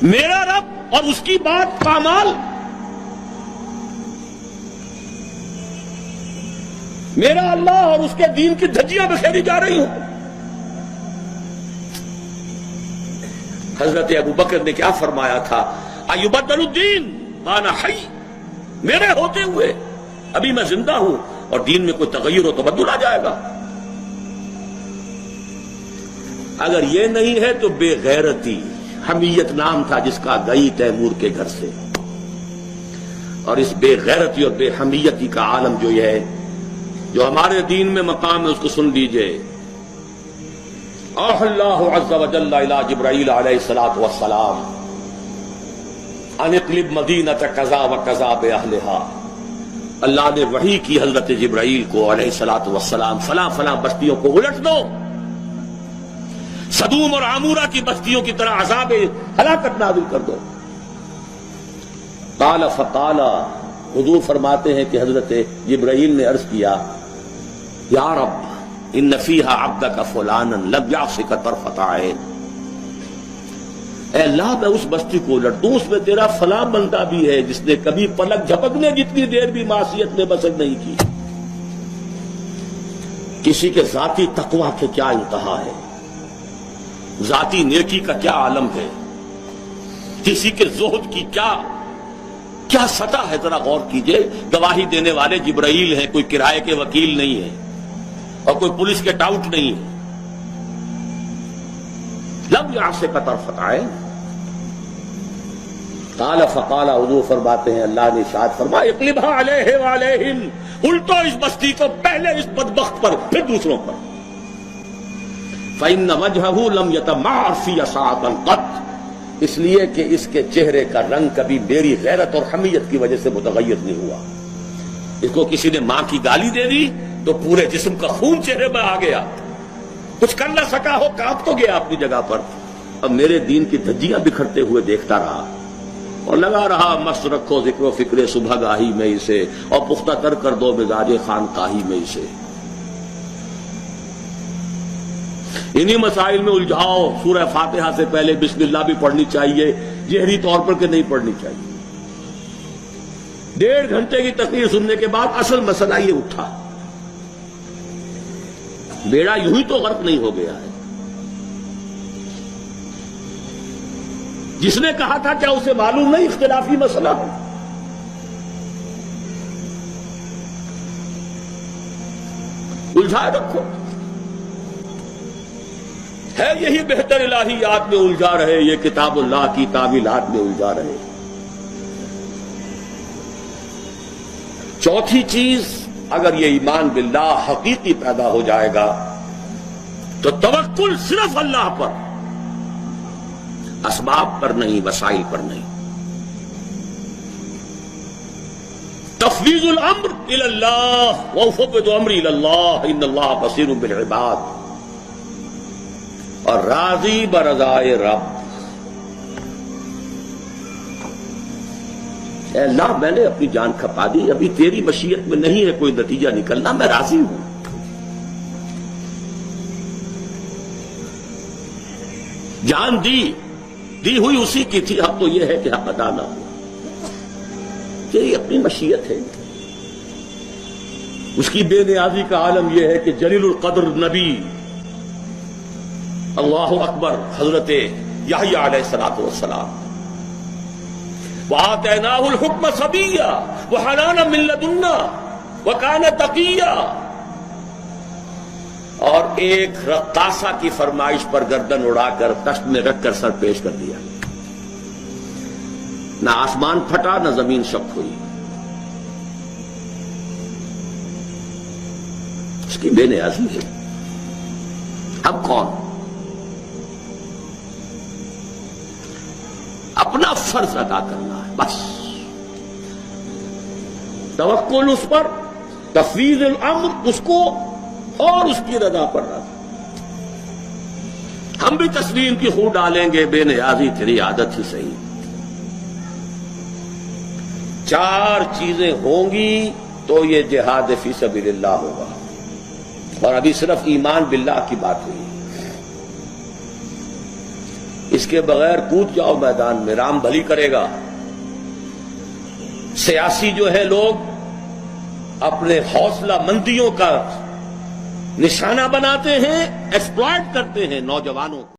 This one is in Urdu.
میرا رب اور اس کی بات پامال، میرا اللہ اور اس کے دین کی دھجیاں بکھیری جا رہی ہوں۔ حضرت ابو بکر نے کیا فرمایا تھا؟ ایبدل الدین وانا حی، میرے ہوتے ہوئے ابھی میں زندہ ہوں اور دین میں کوئی تغیر و تبدل آ جائے گا؟ اگر یہ نہیں ہے تو بے غیرتی، حمیت نام تھا جس کا گئی تیمور کے گھر سے، اور اس بے غیرتی اور بے حمیتی کا عالم جو یہ ہے، جو ہمارے دین میں مقام ہے، اس کو سن لیجئے۔ اوحى اللہ عز وجل الى جبرائیل علیہ الصلوۃ والسلام ان اقلب مدینۃ کذا وکذا باہلھا، اللہ نے وحی کی حضرت جبرائیل کو علیہ الصلوۃ والسلام، فلاں فلاں بستیوں کو الٹ دو، سدوم اور عمورہ کی بستیوں کی طرح عذاب ہلاکت نازل کر دو۔ قال فقال، حضور فرماتے ہیں کہ حضرت جبرائیل نے عرض کیا، یا رب ان فیہا عبدک فلانا لم یعصک طرفۃ عین، اے اللہ میں اس بستی کو الٹ دوں، اس میں تیرا فلاں بندہ بھی ہے جس نے کبھی پلک جھپکنے جتنی دیر بھی معصیت میں بسر نہیں کی۔ کسی کے ذاتی تقویٰ کے کیا انتہا ہے، ذاتی نیکی کا کیا عالم ہے، کسی کے زہد کی کیا سطح ہے، ذرا غور کیجئے۔ گواہی دینے والے جبرائیل ہیں، کوئی کرائے کے وکیل نہیں ہے اور کوئی پولیس کے ٹاؤٹ نہیں ہے۔ لم یعصک طرفۃ عین، قال فقال، حضور فرماتے ہیں اللہ نے ارشاد فرمایا، اقلبھا علیہ وعلیہم، الٹو اس بستی کو، پہلے اس بدبخت پر پھر دوسروں پر۔ فإن وجهه لم يتمعر في ساعة قط، اس لیے کہ اس کے چہرے کا رنگ کبھی میری غیرت اور حمیت کی وجہ سے متغیر نہیں ہوا۔ اس کو کسی نے ماں کی گالی دے دی تو پورے جسم کا خون چہرے میں آ گیا، کچھ کر نہ سکا ہو، کانپ تو گیا اپنی جگہ پر۔ اب میرے دین کی دھجیاں بکھرتے ہوئے دیکھتا رہا اور لگا رہا، مست رکھو ذکر و فکر صبح گاہی میں اسے، اور پختہ تر کر دو مزاج خانقاہی میں اسے۔ انہی مسائل میں الجھاؤ۔ سورہ فاتحہ سے پہلے بسم اللہ بھی پڑھنی چاہیے، جہری طور پر کہ نہیں پڑھنی چاہیے۔ 1.5 گھنٹے کی تقریر سننے کے بعد اصل مسئلہ یہ اٹھا، بیڑا یوں ہی تو غرق نہیں ہو گیا ہے۔ جس نے کہا تھا کیا اسے معلوم نہیں اختلافی مسئلہ ہے؟ الجھائے رکھو، ہے یہی بہتر الہیات میں الجھا رہے، یہ کتاب اللہ کی تعویلات میں الجھا رہے۔ چوتھی چیز، اگر یہ ایمان باللہ حقیقی پیدا ہو جائے گا تو توکل صرف اللہ پر، اسباب پر نہیں، وسائل پر نہیں۔ تفویض الامر الی اللہ، وافوض امری الی اللہ ان اللہ بصیر بالعباد، اور راضی برضائے رب۔ اے اللہ میں نے اپنی جان کھپا دی، ابھی تیری مشیت میں نہیں ہے کوئی نتیجہ نکلنا، میں راضی ہوں۔ جان دی ہوئی اسی کی تھی، اب تو یہ ہے کہ حق ادا نہ ہو، تیری اپنی مشیت ہے۔ اس کی بے نیازی کا عالم یہ ہے کہ جلیل القدر نبی، اللہ اکبر، حضرت یحییٰ علیہ الصلوۃ والسلام، وآتیناہ الحکم صبیا وحنانا من لدنا وکان تقیا، اور ایک رقاصہ کی فرمائش پر گردن اڑا کر تشت میں رکھ کر سر پیش کر دیا، نہ آسمان پھٹا نہ زمین شق ہوئی۔ اس کی بے نیازی ہے۔ اب کون؟ اپنا فرض ادا کرنا ہے بس، توکل اس پر، تفویض الامر اس کو، اور اس کی رضا پر رضا۔ ہم بھی تسلیم کی خون ڈالیں گے، بے نیازی تیری عادت ہی صحیح۔ 4 چیزیں ہوں گی تو یہ جہاد فی سبیل اللہ ہوگا، اور ابھی صرف ایمان باللہ کی بات ہوئی۔ اس کے بغیر کود جاؤ میدان میں، رام بھلی کرے گا۔ سیاسی جو ہے لوگ اپنے حوصلہ مندیوں کا نشانہ بناتے ہیں، ایکسپلائٹ کرتے ہیں نوجوانوں کو۔